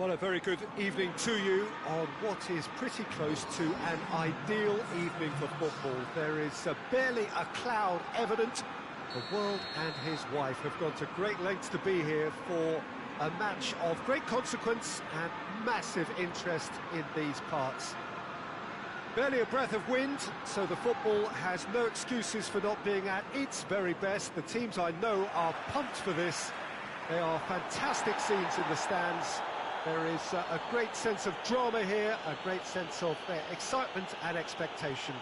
Well, a very good evening to you on what is pretty close to an ideal evening for football. There is barely a cloud evident. The world and his wife have gone to great lengths to be here for a match of great consequence and massive interest in these parts. Barely a breath of wind, so the football has no excuses for not being at its very best. The teams I know are pumped for this. They are fantastic scenes in the stands. There is a great sense of drama here, a great sense of excitement and expectation.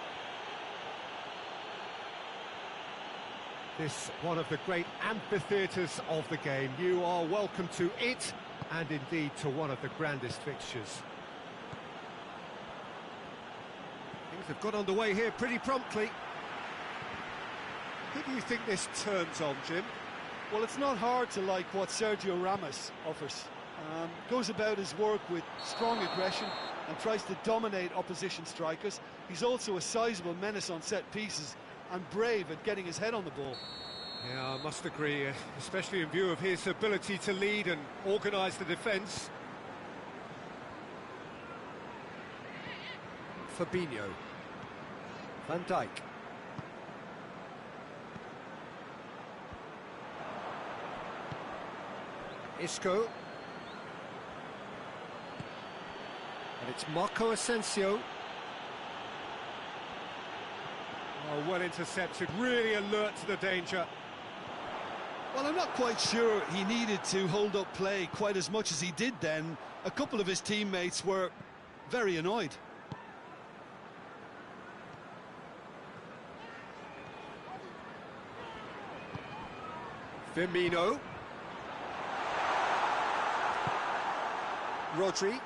This one of the great amphitheatres of the game. You are welcome to it, and indeed to one of the grandest fixtures. Things have got underway here pretty promptly. Who do you think this turns on, Jim? Well, it's not hard to like what Sergio Ramos offers. Goes about his work with strong aggression and tries to dominate opposition strikers. He's also a sizable menace on set pieces and brave at getting his head on the ball. Yeah, I must agree, especially in view of his ability to lead and organise the defence. Fabinho. Van Dijk. Isco. And it's Marco Asensio. Oh, well intercepted, really alert to the danger. Well, I'm not quite sure he needed to hold up play quite as much as he did then. A couple of his teammates were very annoyed. Firmino. Rodri.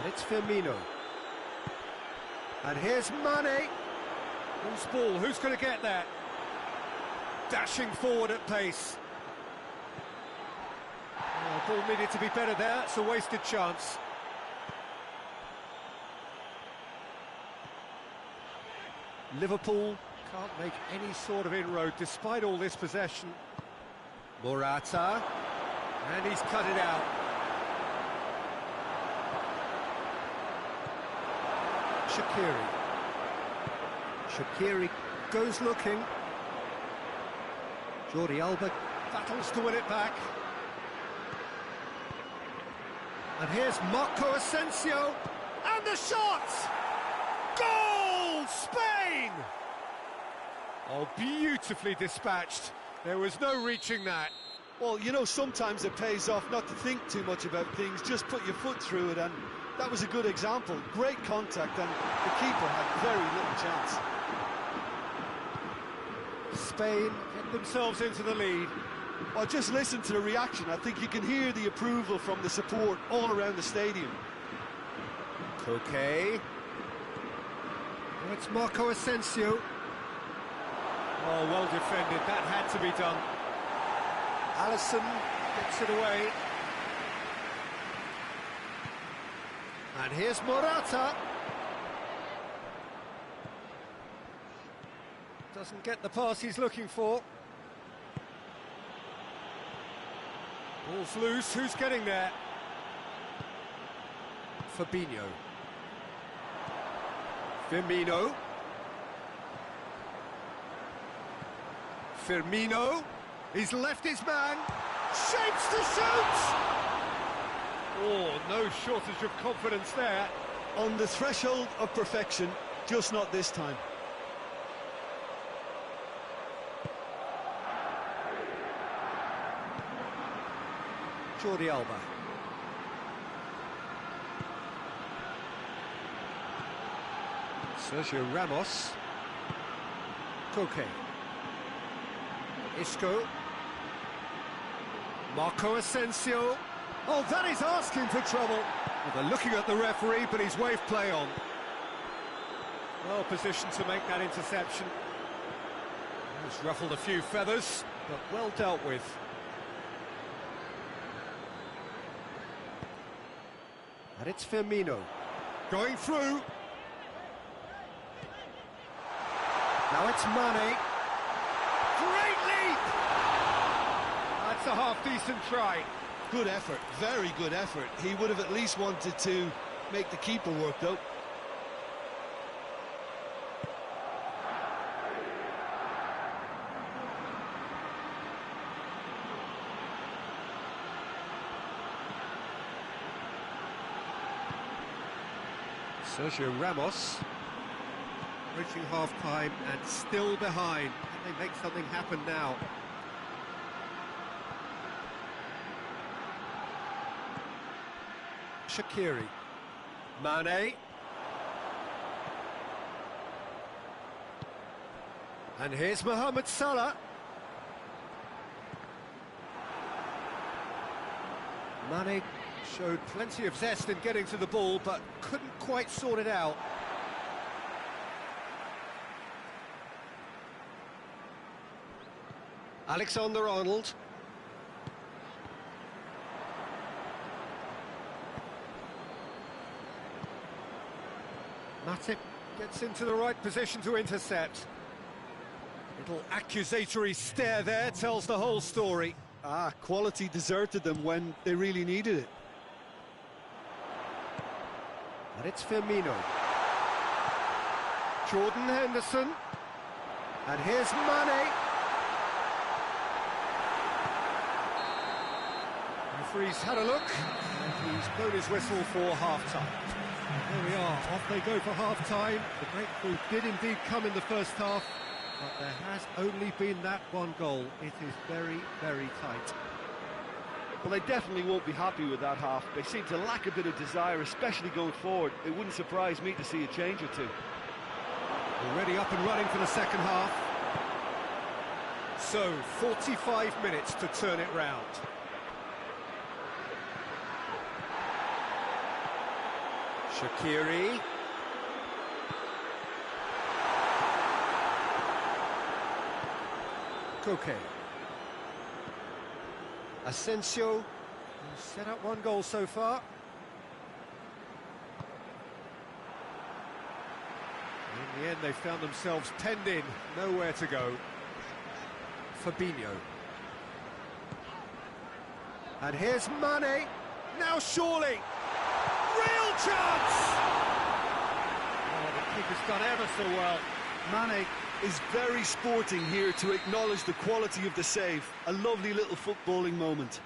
And it's Firmino. And here's Mane. Who's ball? Who's going to get that? Dashing forward at pace. Oh, ball needed to be better there. It's a wasted chance. Liverpool can't make any sort of inroad despite all this possession. Morata. And he's cut it out. Shaqiri goes looking. Jordi Alba battles to win it back. And here's Marco Asensio. And the shot! Goal! Spain! Oh, beautifully dispatched. There was no reaching that. Well, you know, sometimes it pays off not to think too much about things, just put your foot through it, and that was a good example. Great contact, and the keeper had very little chance. Spain get themselves into the lead. Well, just listen to the reaction. I think you can hear the approval from the support all around the stadium. Koke. Oh, it's Marco Asensio. Oh, well defended. That had to be done. Alisson gets it away. And here's Morata. Doesn't get the pass he's looking for. Ball's loose. Who's getting there? Fabinho. Firmino. Firmino. He's left his man. Shapes to shoot! Oh, no shortage of confidence there. On the threshold of perfection, just not this time. Jordi Alba. Sergio Ramos. Koke. Isco. Marco Asensio. Oh, that is asking for trouble. Well, they're looking at the referee, but he's waved play on. Well positioned to make that interception. He's ruffled a few feathers, but well dealt with. And it's Firmino. Going through. Now it's Mane. Great leap! That's a half-decent try. Good effort, very good effort. He would have at least wanted to make the keeper work, though. Sergio Ramos, reaching half-time and still behind. Can they make something happen now? Shaqiri, Mane, and here's Mohamed Salah. Mane showed plenty of zest in getting to the ball, but couldn't quite sort it out. Alexander-Arnold. Matip gets into the right position to intercept. Little accusatory stare there tells the whole story. Quality deserted them when they really needed it. And it's Firmino. Jordan Henderson. And here's Mane. The referee's had a look, and he's blown his whistle for half-time. There we are, off they go for half-time. The breakthrough did indeed come in the first half, but there has only been that one goal. It is very, very tight. Well, they definitely won't be happy with that half. They seem to lack a bit of desire, especially going forward. It wouldn't surprise me to see a change or two. Already up and running for the second half. So, 45 minutes to turn it round. Shaqiri. Koke. Asensio, who's set up one goal so far. In the end, they found themselves penned in, nowhere to go. Fabinho. And here's Mane. Now surely. Real chance! Oh, the keeper's done ever so well. Mane is very sporting here to acknowledge the quality of the save. A lovely little footballing moment.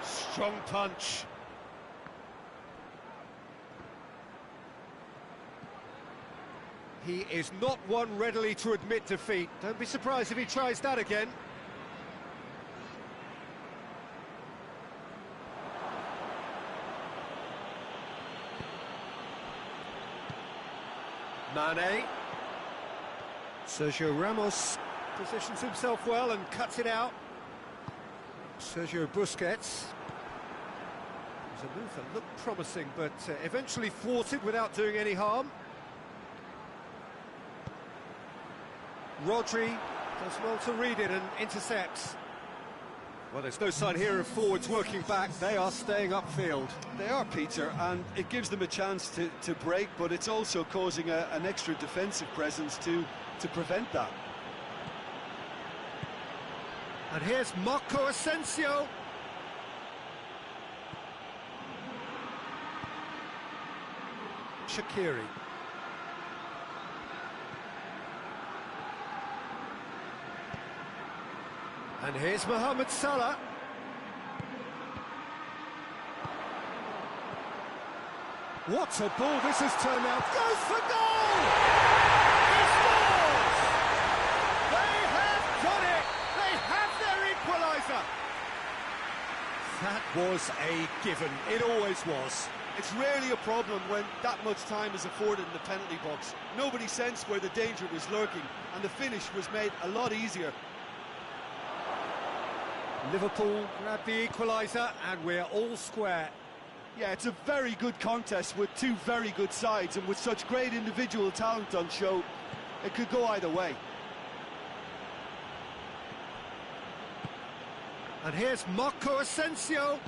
Strong punch. He is not one readily to admit defeat. Don't be surprised if he tries that again. Mane. Sergio Ramos positions himself well and cuts it out. Sergio Busquets. It was a move that looked promising, but eventually thwarted without doing any harm. Rodri does well to read it and intercepts. Well, there's no sign here of forwards working back. They are staying upfield. They are, Peter, and it gives them a chance to break, but it's also causing an extra defensive presence to prevent that. And here's Marco Asensio. Shaqiri. And here's Mohamed Salah. What a ball this has turned out. Goes for goal! He scores! They have done it! They have their equaliser! That was a given. It always was. It's rarely a problem when that much time is afforded in the penalty box. Nobody sensed where the danger was lurking, and the finish was made a lot easier. Liverpool grab the equaliser and we're all square. Yeah, it's a very good contest with two very good sides, and with such great individual talent on show, it could go either way. And here's Marco Asensio.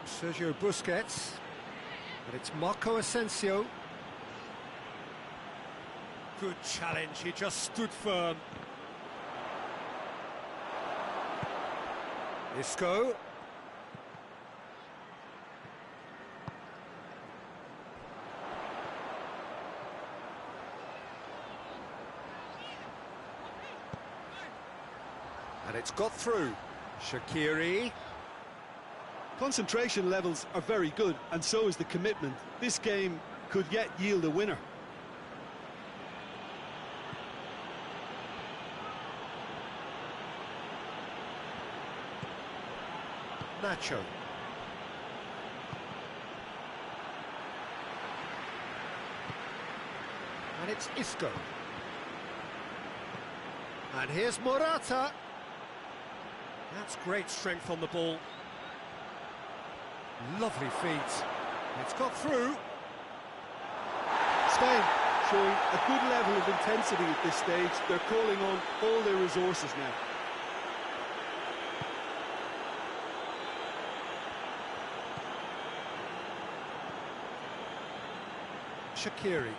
Sergio Busquets. But it's Marco Asensio. Good challenge, he just stood firm. Isco. And it's got through. Shaqiri. Concentration levels are very good, and so is the commitment. This game could yet yield a winner. Nacho. And it's Isco. And here's Morata. That's great strength on the ball. Lovely feet. It's got through. Spain showing a good level of intensity at this stage. They're calling on all their resources now. Shaqiri.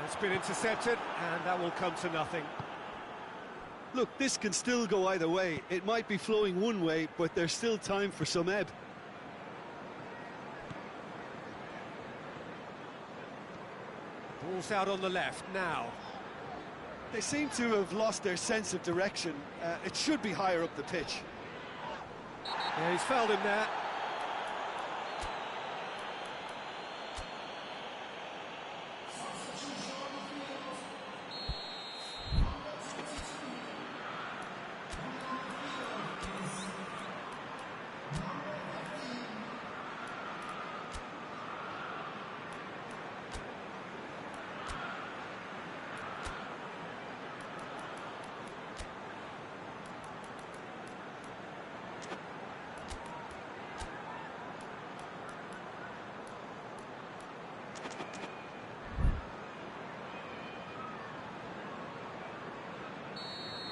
It's been intercepted, and that will come to nothing. Look, this can still go either way. It might be flowing one way, but there's still time for some ebb. Ball's out on the left now. They seem to have lost their sense of direction. It should be higher up the pitch. Yeah, he's fouled him there.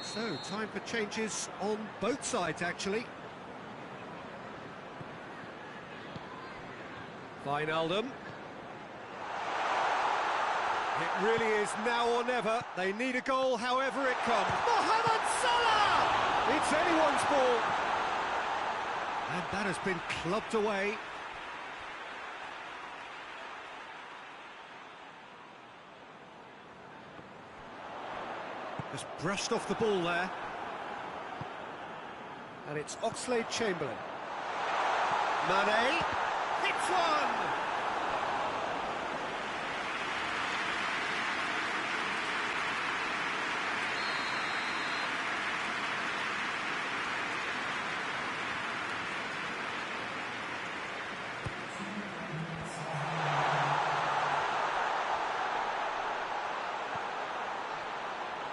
So, time for changes on both sides, actually. Wijnaldum. It really is now or never. They need a goal, however it comes. Mohamed Salah! It's anyone's ball. And that has been clubbed away. Just brushed off the ball there. And it's Oxlade-Chamberlain. Mane hits one!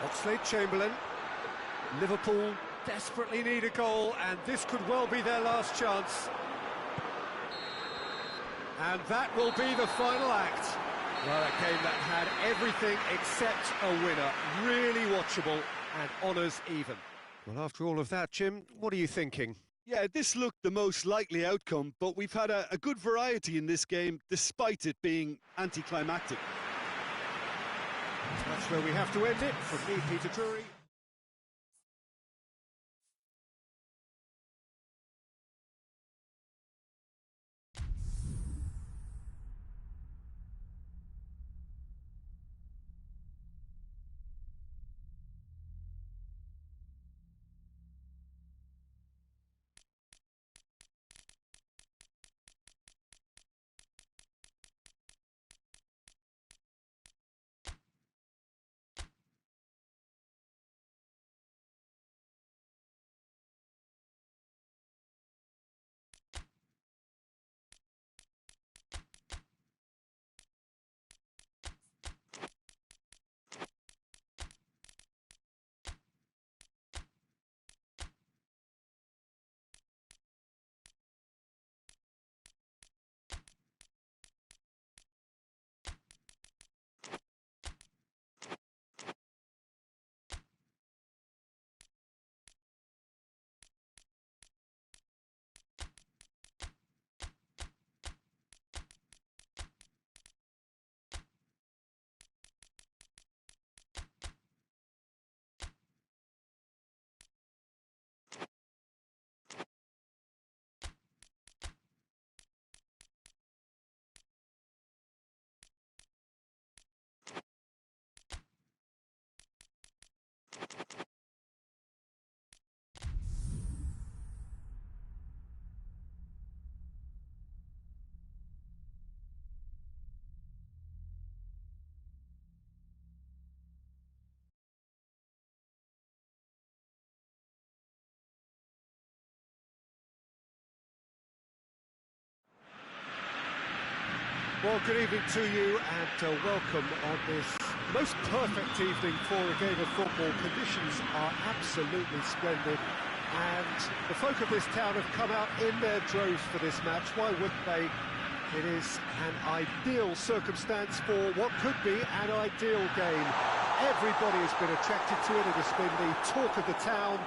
Oxlade-Chamberlain. Liverpool desperately need a goal, and this could well be their last chance. And that will be the final act. Well, a game that had everything except a winner. Really watchable and honours even. Well, after all of that, Jim, what are you thinking? Yeah, this looked the most likely outcome, but we've had a good variety in this game, despite it being anticlimactic. That's where we have to end it. From me, Peter Drury. Well, good evening to you and welcome on this most perfect evening for a game of football. Conditions are absolutely splendid and the folk of this town have come out in their droves for this match. Why wouldn't they? It is an ideal circumstance for what could be an ideal game. Everybody has been attracted to it. It has been the talk of the town.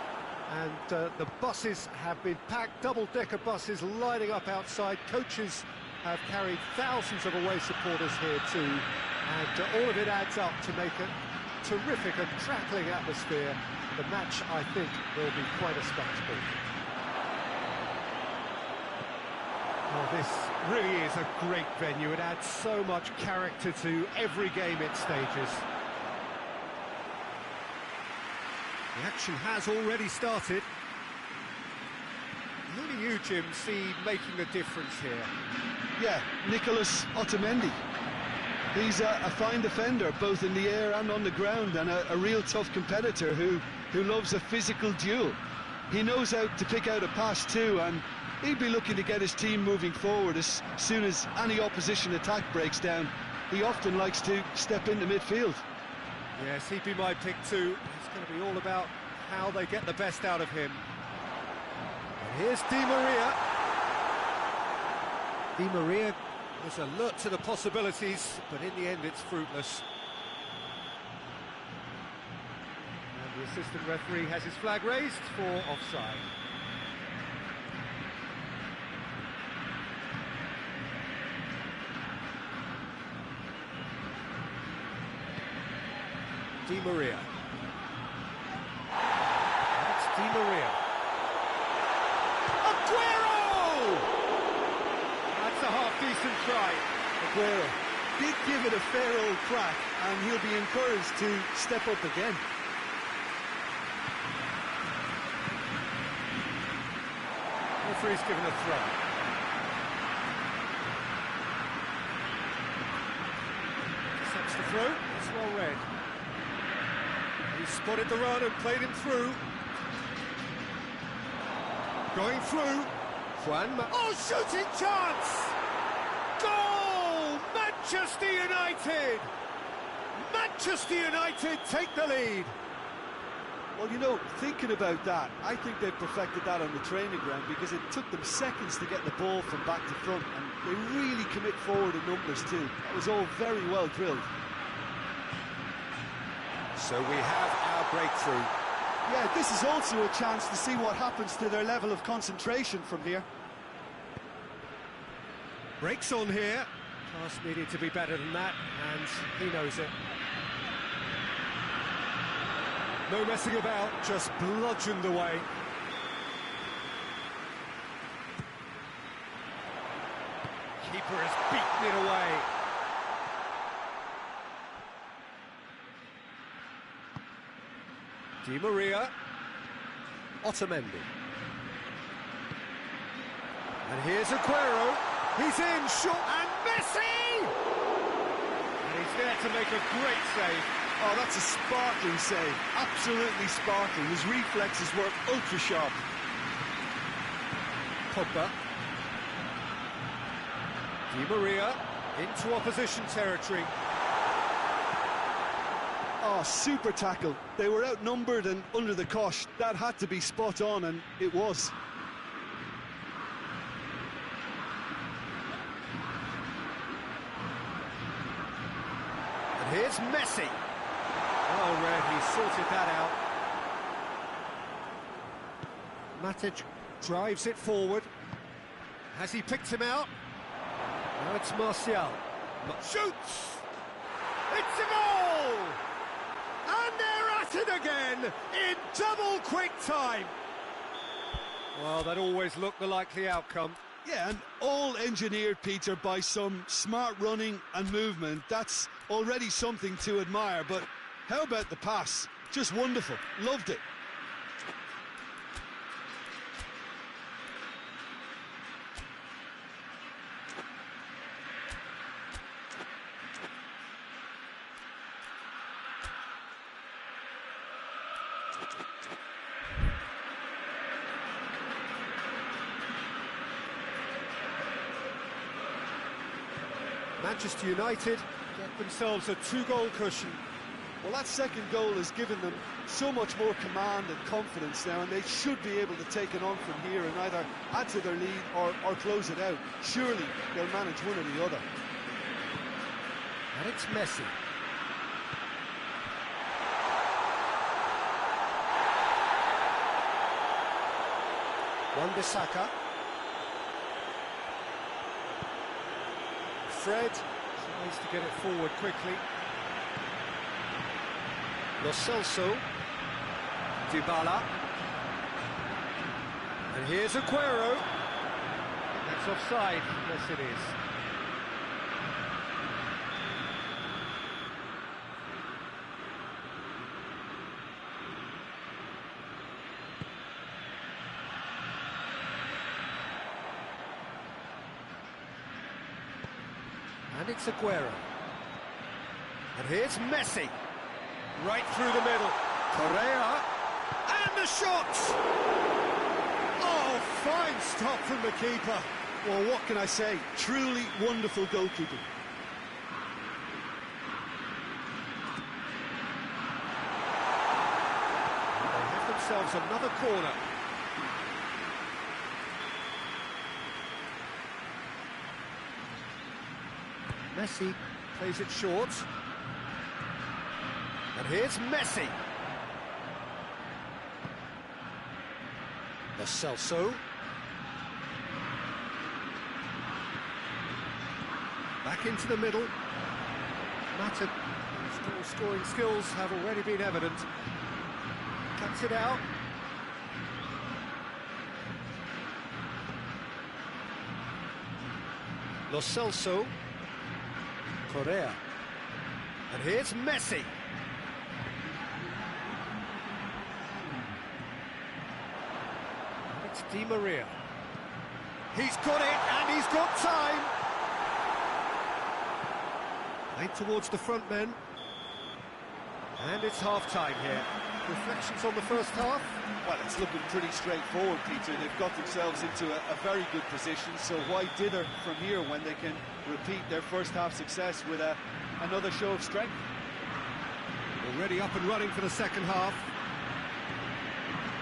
And the buses have been packed, double-decker buses lining up outside. Coaches have carried thousands of away supporters here too, and all of it adds up to make a terrific and crackling atmosphere. The match, I think, will be quite a spectacle. Well, this really is a great venue. It adds so much character to every game it stages. The action has already started. Who do you, Jim, see making a difference here? Yeah, Nicholas Otamendi. He's a fine defender, both in the air and on the ground, and a real tough competitor who loves a physical duel. He knows how to pick out a pass too, and he'd be looking to get his team moving forward as soon as any opposition attack breaks down. He often likes to step into midfield. Yes, he'd be my pick too. It's going to be all about how they get the best out of him. And here's Di Maria. Di Maria was alert to the possibilities, but in the end it's fruitless. And the assistant referee has his flag raised for offside. Di Maria. That's Di Maria. Aguero! That's a half-decent try. Aguero did give it a fair old crack, and he'll be encouraged to step up again. Referee's given a throw. Accepts the throw. It's well read. He spotted the run and played him through. Going through. Hoang. Oh, shooting chance! Goal! Manchester United! Manchester United take the lead. Well, you know, thinking about that, I think they perfected that on the training ground because it took them seconds to get the ball from back to front, and they really commit forward in numbers too. That was all very well drilled. So we have our breakthrough. Yeah, this is also a chance to see what happens to their level of concentration from here. Breaks on here. Pass needed to be better than that, and he knows it. No messing about, just bludgeoned away. Keeper has beaten it away. Di Maria. Otamendi. And here's Aguero. He's in, short, and Messi! And he's there to make a great save. Oh, that's a sparkling save. Absolutely sparkling. His reflexes work ultra sharp. Pogba. Di Maria into opposition territory. Oh, super tackle. They were outnumbered and under the cosh. That had to be spot on, and it was. And here's Messi. Well read, he sorted that out. Matic drives it forward. Has he picked him out? Now it's Martial. Shoots! It's a goal! And they're at it again in double quick time. Well, that always looked the likely outcome. Yeah, and all engineered, Peter, by some smart running and movement. That's already something to admire, but how about the pass? Just wonderful. Loved it. Manchester United get themselves a 2-goal cushion. Well, that second goal has given them so much more command and confidence now, and they should be able to take it on from here and either add to their lead or close it out. Surely they'll manage one or the other. And it's Messi. Wan-Bissaka. Fred tries to get it forward quickly. Lo Celso. Dybala. And here's Aguero. That's offside. Yes, it is. And it's Aguero. And here's Messi. Right through the middle. Correa. And the shot! Oh, fine stop from the keeper. Well, what can I say? Truly wonderful goalkeeping. They have themselves another corner. Messi plays it short. And here's Messi. Lo Celso. Back into the middle. Mata, his scoring skills have already been evident. Cuts it out. Lo Celso. Correa. And here's Messi. It's Di Maria. He's got it, and he's got time. Played towards the front men. And it's half-time here. Reflections on the first half? Well, it's looking pretty straightforward, Peter. They've got themselves into a very good position, so why dither from here when they can repeat their first half success with another show of strength? Already up and running for the second half.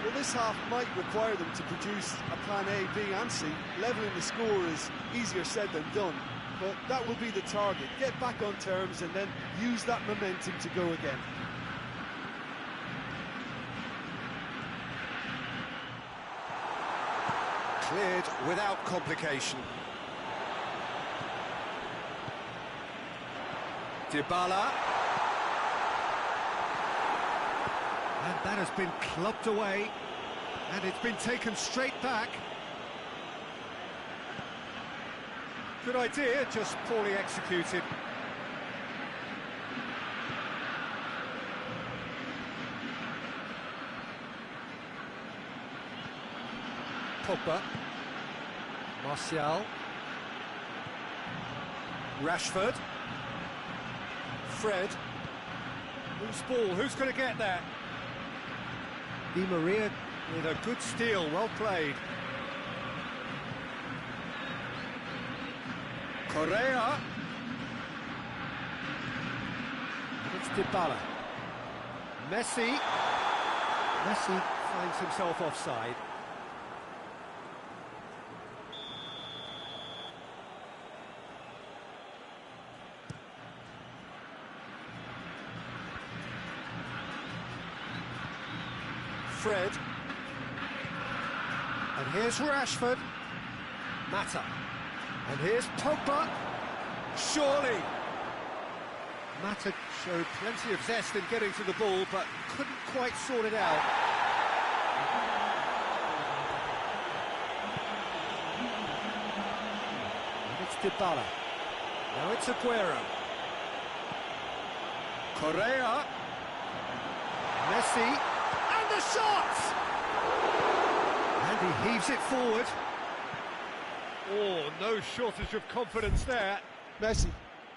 Well, this half might require them to produce a plan A, B and C. Levelling the score is easier said than done, but that will be the target. Get back on terms and then use that momentum to go again. Cleared without complication. Dybala. And that has been clubbed away. And it's been taken straight back. Good idea, just poorly executed. Pogba. Martial. Rashford. Fred. Loose ball, who's going to get that? Di Maria with a good steal, well played. Correa. And it's Dybala. Messi. Messi finds himself offside. Fred. And here's Rashford. Mata. And here's Pogba. Surely. Mata showed plenty of zest in getting to the ball, but couldn't quite sort it out. And it's Dybala. Now it's Aguero. Correa. Messi. The shot! And he heaves it forward. Oh, no shortage of confidence there. Messi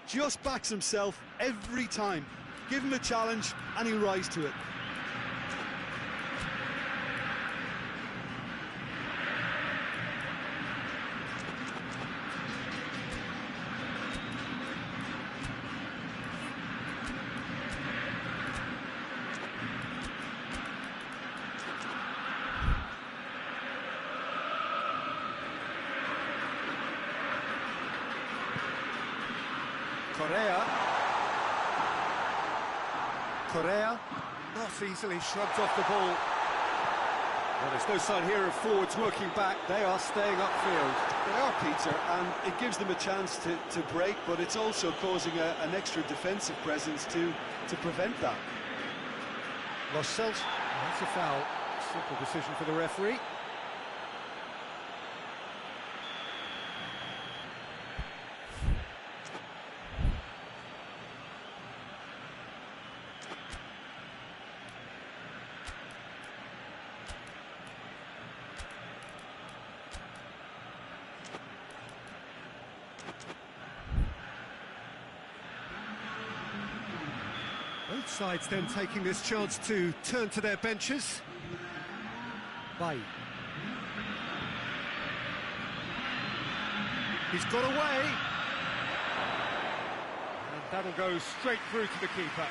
just backs himself every time. Give him a challenge and he'll rise to it. Correa, not easily shrugged off the ball. Well, there's no sign here of forwards working back. They are staying upfield. They are, Peter, and it gives them a chance to break, but it's also causing an extra defensive presence to prevent that. Lo Celso, that's a foul. Simple decision for the referee. Both sides then taking this chance to turn to their benches. Bay. He's got away. And that'll go straight through to the keeper.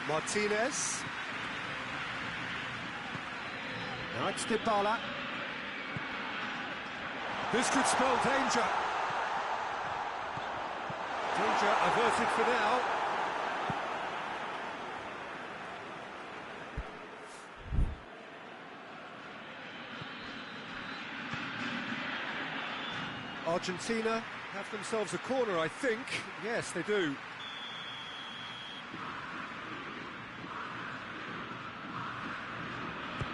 Martinez. Now it's Dybala. This could spell danger. Danger averted for now. Argentina have themselves a corner, I think. Yes, they do.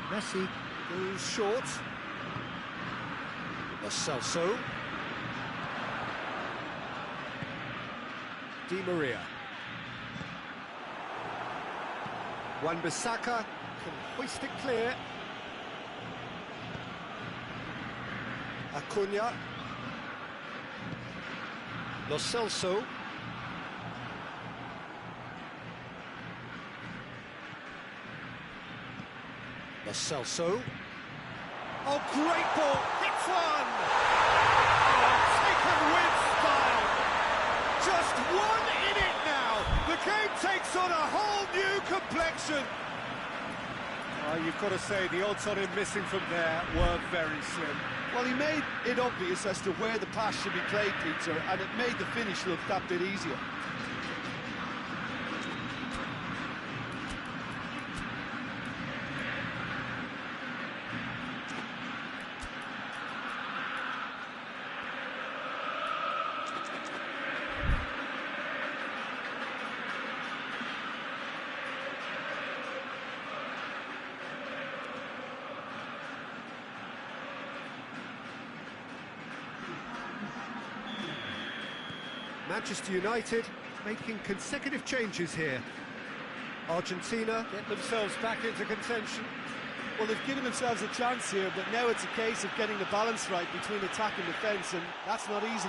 Messi goes short. Lo Celso. Di Maria. Wan-Bissaka can hoist it clear. Acuna. Lo Celso. Lo Celso. Oh, great ball! Hits one! Oh, taken with style! Just one in it now! The game takes on a whole new complexion! You've got to say, the odds on him missing from there were very slim. Well, he made it obvious as to where the pass should be played, Peter, and it made the finish look that bit easier. Manchester United making consecutive changes here. Argentina get themselves back into contention. Well, they've given themselves a chance here, but now it's a case of getting the balance right between attack and defence, and that's not easy.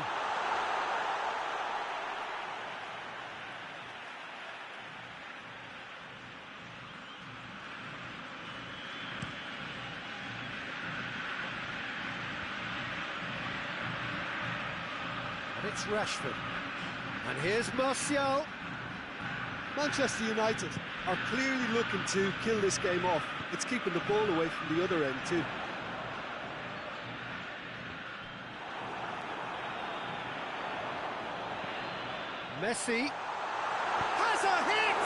And it's Rashford. And here's Martial. Manchester United are clearly looking to kill this game off. It's keeping the ball away from the other end too. Messi has a hit!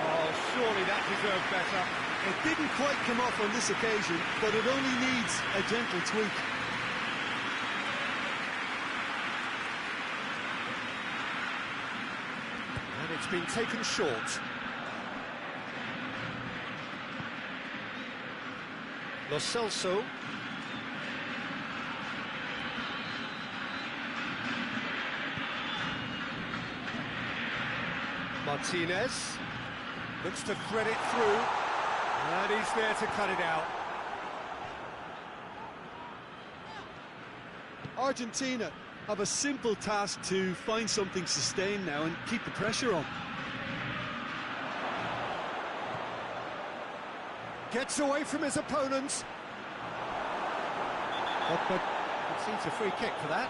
Oh, surely that deserved better. It didn't quite come off on this occasion, but it only needs a gentle tweak. It's been taken short. Lo Celso. Martinez looks to thread it through, and he's there to cut it out. Argentina have a simple task to find something sustained now and keep the pressure on. Gets away from his opponents. But concedes a free kick for that.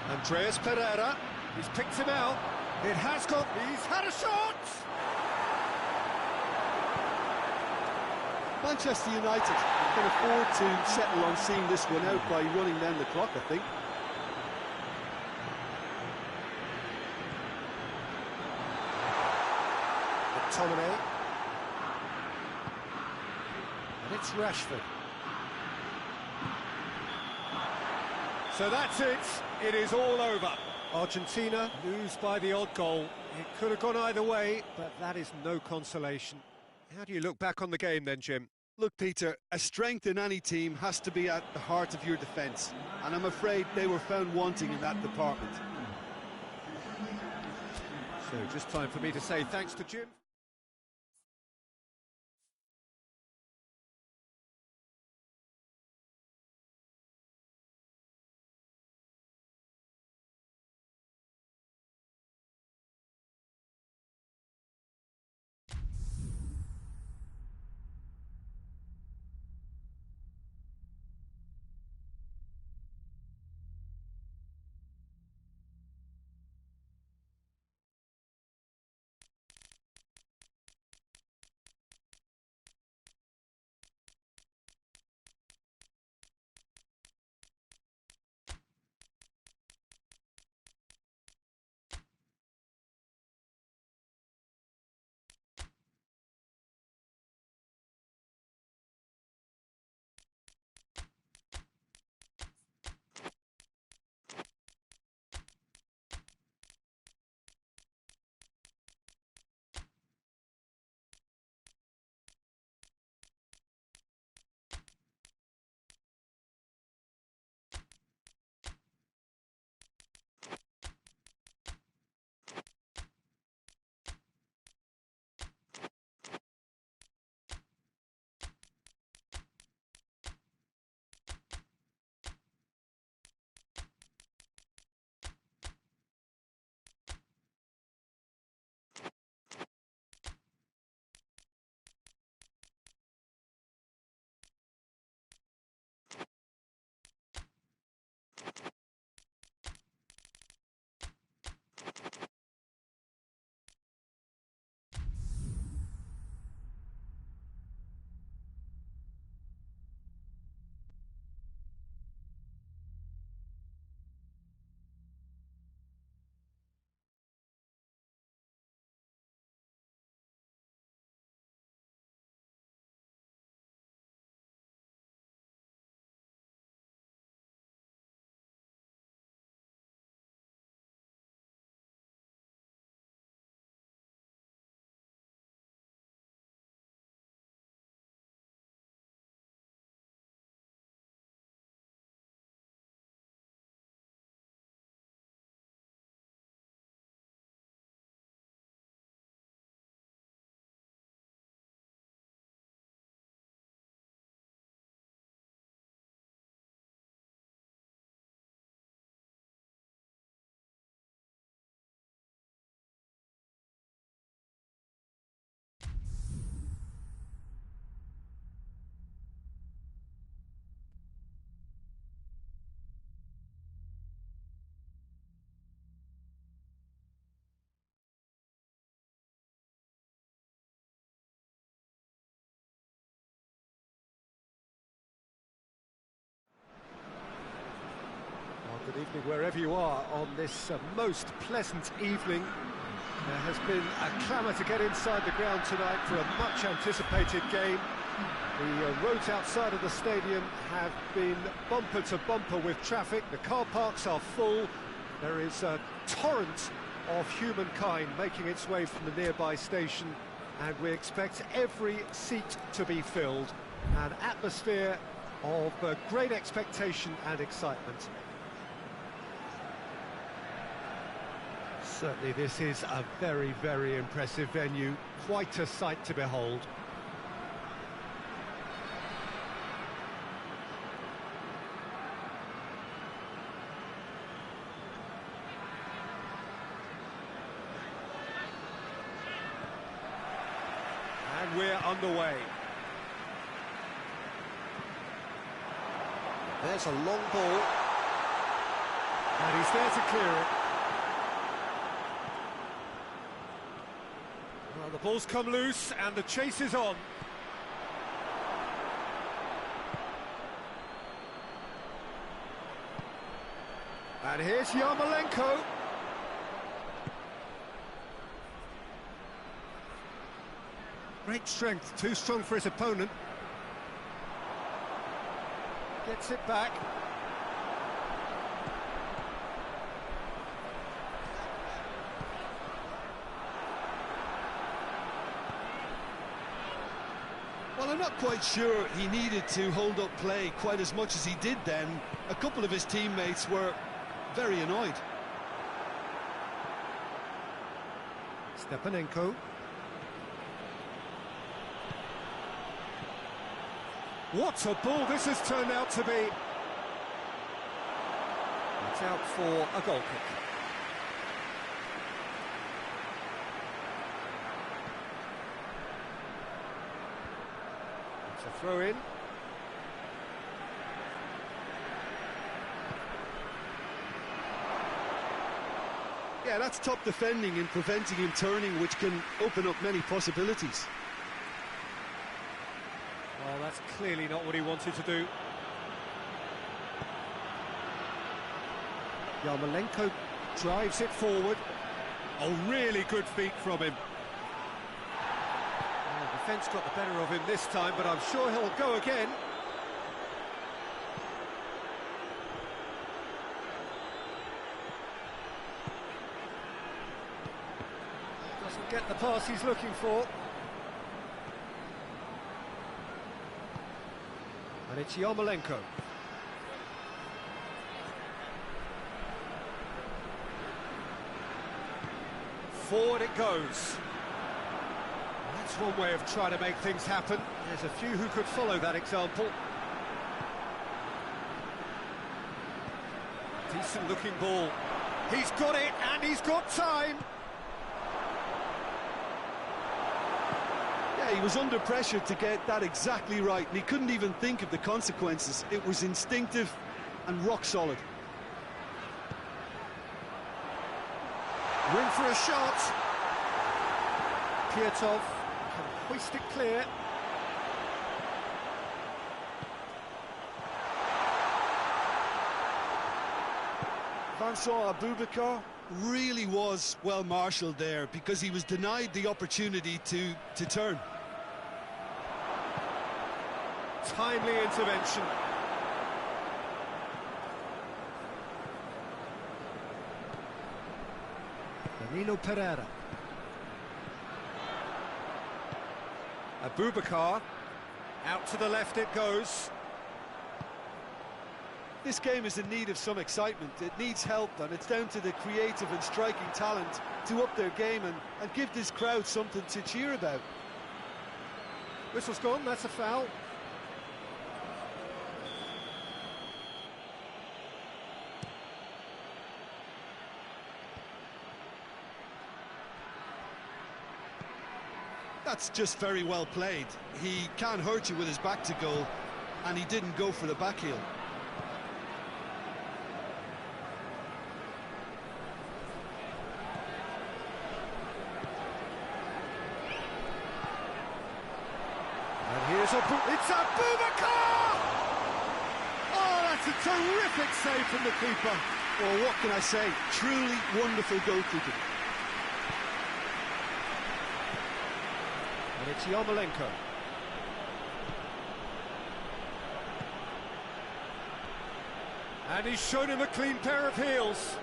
Andreas Pereira, he's picked him out. It has got, he's had a shot! Manchester United can afford to settle on seeing this one out by running down the clock, I think. McTominay. And it's Rashford. So that's it. It is all over. Argentina lose by the odd goal. It could have gone either way, but that is no consolation. How do you look back on the game then, Jim? Look, Peter, a strength in any team has to be at the heart of your defence, and I'm afraid they were found wanting in that department. So just time for me to say thanks to Jim. Good evening wherever you are on this most pleasant evening. There has been a clamour to get inside the ground tonight for a much anticipated game. The roads outside of the stadium have been bumper to bumper with traffic. The car parks are full. There is a torrent of humankind making its way from the nearby station, and we expect every seat to be filled. An atmosphere of great expectation and excitement. Certainly this is a very, very impressive venue. Quite a sight to behold. And we're underway. There's a long ball. And he's there to clear it. Well, the ball's come loose and the chase is on. And here's Yarmolenko. Great strength, too strong for his opponent. Gets it back. Well, I'm not quite sure he needed to hold up play quite as much as he did then. A couple of his teammates were very annoyed. Stepanenko. What a ball this has turned out to be. It's out for a goal kick. It's a throw in. Yeah, that's top defending and preventing him turning, which can open up many possibilities. Well, that's clearly not what he wanted to do. Yarmolenko drives it forward. Oh, really good feet from him. Well, the defence got the better of him this time, but I'm sure he'll go again. Doesn't get the pass he's looking for. And it's Yarmolenko. Forward it goes. That's one way of trying to make things happen. There's a few who could follow that example. Decent looking ball. He's got it, and he's got time. Yeah, he was under pressure to get that exactly right, and he couldn't even think of the consequences. It was instinctive and rock solid. Room for a shot. Piatov can hoist it clear. Vincent Aboubakar really was well marshalled there because he was denied the opportunity to turn. Timely intervention. Danilo Pereira. Aboubakar. Out to the left it goes. This game is in need of some excitement. It needs help, and it's down to the creative and striking talent to up their game and give this crowd something to cheer about. Whistle's gone, that's a foul. That's just very well played. He can't hurt you with his back to goal, and he didn't go for the back heel. And here's it's Aboubakar! Oh, that's a terrific save from the keeper. Well, what can I say? Truly wonderful goalkeeping. And it's Yarmolenko. And he's shown him a clean pair of heels.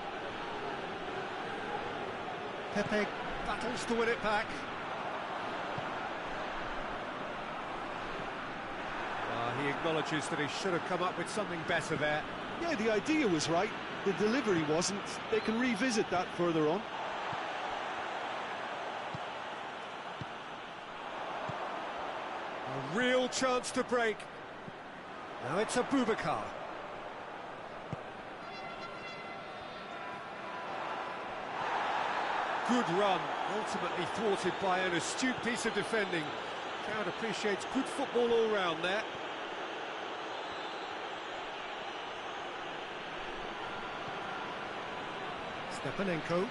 Pepe battles to win it back. He acknowledges that he should have come up with something better there. Yeah, the idea was right. The delivery wasn't. They can revisit that further on. A real chance to break. Now it's Aboubakar. Good run, ultimately thwarted by an astute piece of defending. Crowd appreciates good football all round there. Stepanenko.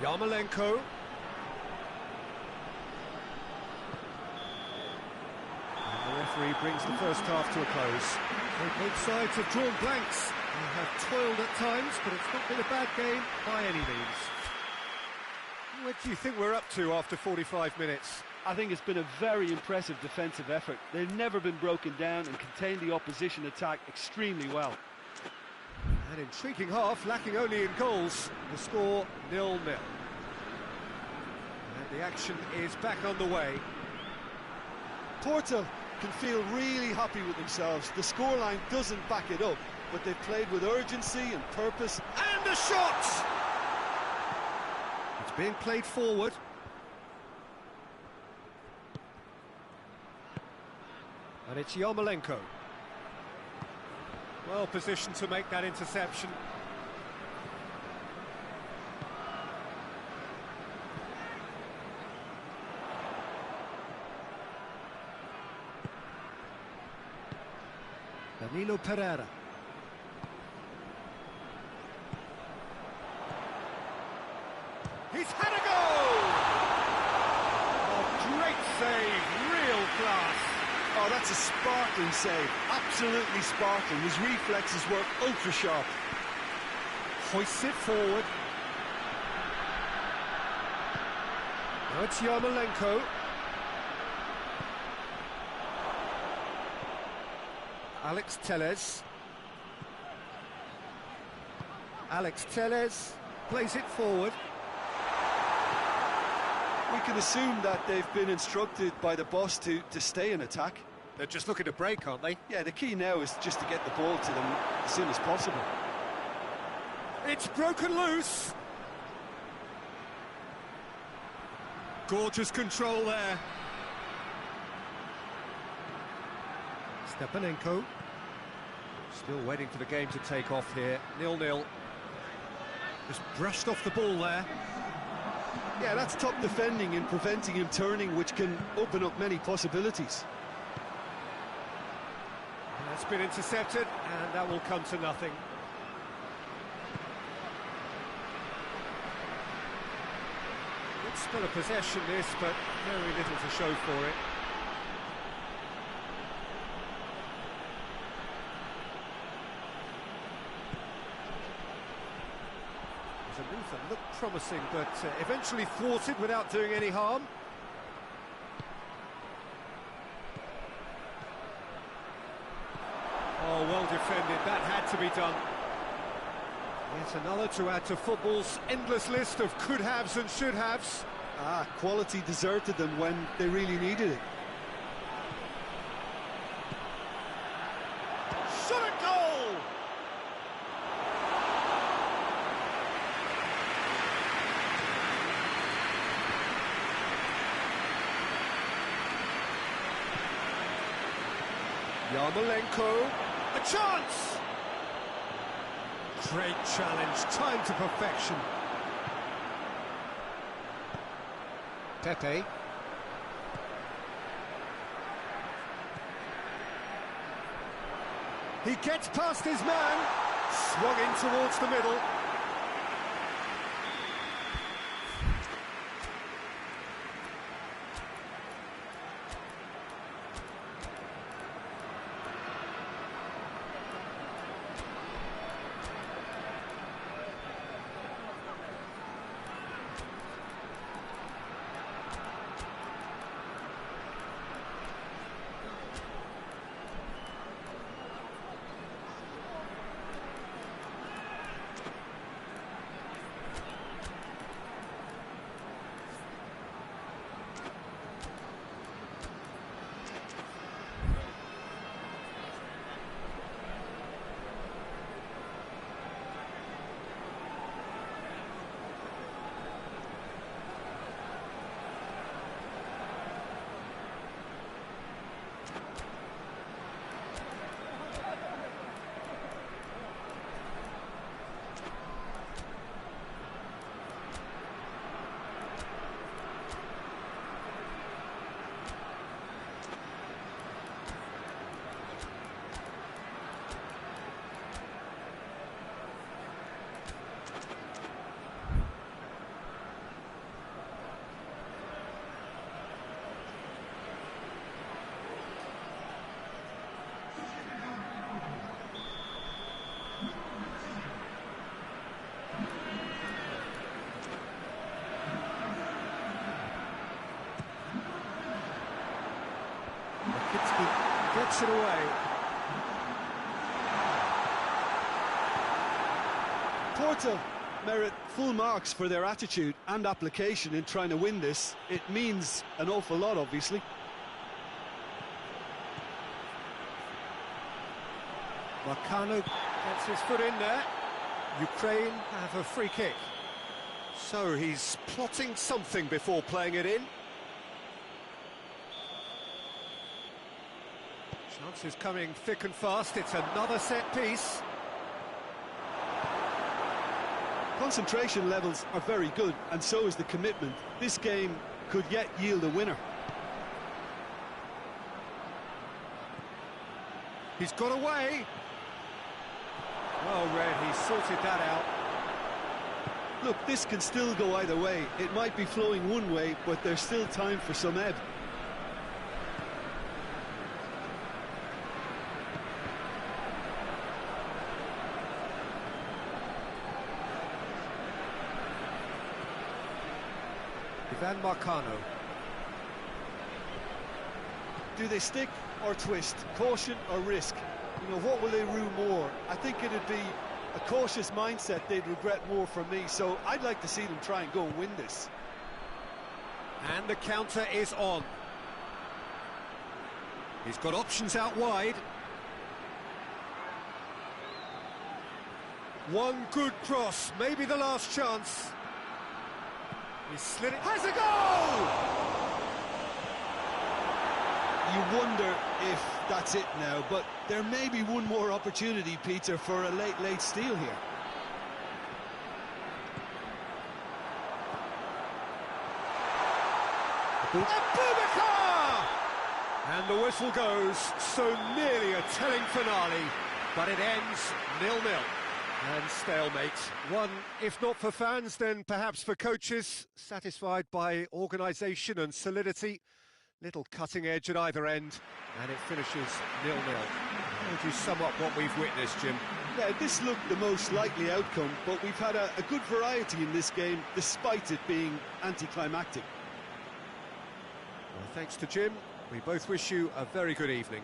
Yarmolenko. And the referee brings the first half to a close. Both sides have drawn blanks. They have toiled at times, but it's not been a bad game by any means. What do you think we're up to after 45 minutes? I think it's been a very impressive defensive effort. They've never been broken down and contained the opposition attack extremely well. An intriguing half, lacking only in goals. The score 0-0. And the action is back on the way. Porto can feel really happy with themselves. The scoreline doesn't back it up, but they've played with urgency and purpose. And a shot! It's being played forward. And it's Yarmolenko. Well positioned to make that interception. Danilo Pereira. He's had a goal! Oh, great save, real class. Oh, that's a sparkling save, absolutely sparkling. His reflexes were ultra sharp. Hoists it forward. Now it's Yarmolenko. Alex Telles. Alex Telles plays it forward. We can assume that they've been instructed by the boss to stay in attack. They're just looking to break, aren't they? Yeah, the key now is just to get the ball to them as soon as possible. It's broken loose. Gorgeous control there. Stepanenko. Still waiting for the game to take off here. 0-0. Just brushed off the ball there. Yeah, that's top defending and preventing him turning, which can open up many possibilities. And that's been intercepted, and that will come to nothing. Good spell of possession this, but very little to show for it. A move that looked promising, but eventually thwarted without doing any harm. Oh, well defended, that had to be done. Yet another to add to football's endless list of could-haves and should-haves. Quality deserted them when they really needed it. Shot at goal! Yarmolenko, a chance! Great challenge, time to perfection. Pepe. He gets past his man, swung in towards the middle. gets it away. Porto merit full marks for their attitude and application in trying to win this. It means an awful lot, obviously. Marcano gets his foot in there. Ukraine have a free kick. So he's plotting something before playing it in. Chances coming thick and fast. It's another set piece. Concentration levels are very good, and so is the commitment. This game could yet yield a winner. He's got away. Well read, he sorted that out. Look, this can still go either way. It might be flowing one way, but there's still time for some ebb. Ivan Marcano. Do they stick or twist? Caution or risk? You know, what will they rue more? I think it'd be a cautious mindset they'd regret more from me, so I'd like to see them try and go and win this. And the counter is on. He's got options out wide. One good cross, maybe the last chance. He slid it, has a goal! You wonder if that's it now, but there may be one more opportunity, Peter, for a late steal here. Abubakar! And the whistle goes, so nearly a telling finale, but it ends 0-0. And stalemate. One, if not for fans, then perhaps for coaches, satisfied by organisation and solidity. Little cutting edge at either end, and it finishes 0-0. How would you sum up what we've witnessed, Jim? Yeah, this looked the most likely outcome, but we've had a good variety in this game, despite it being anticlimactic. Well, thanks to Jim. We both wish you a very good evening.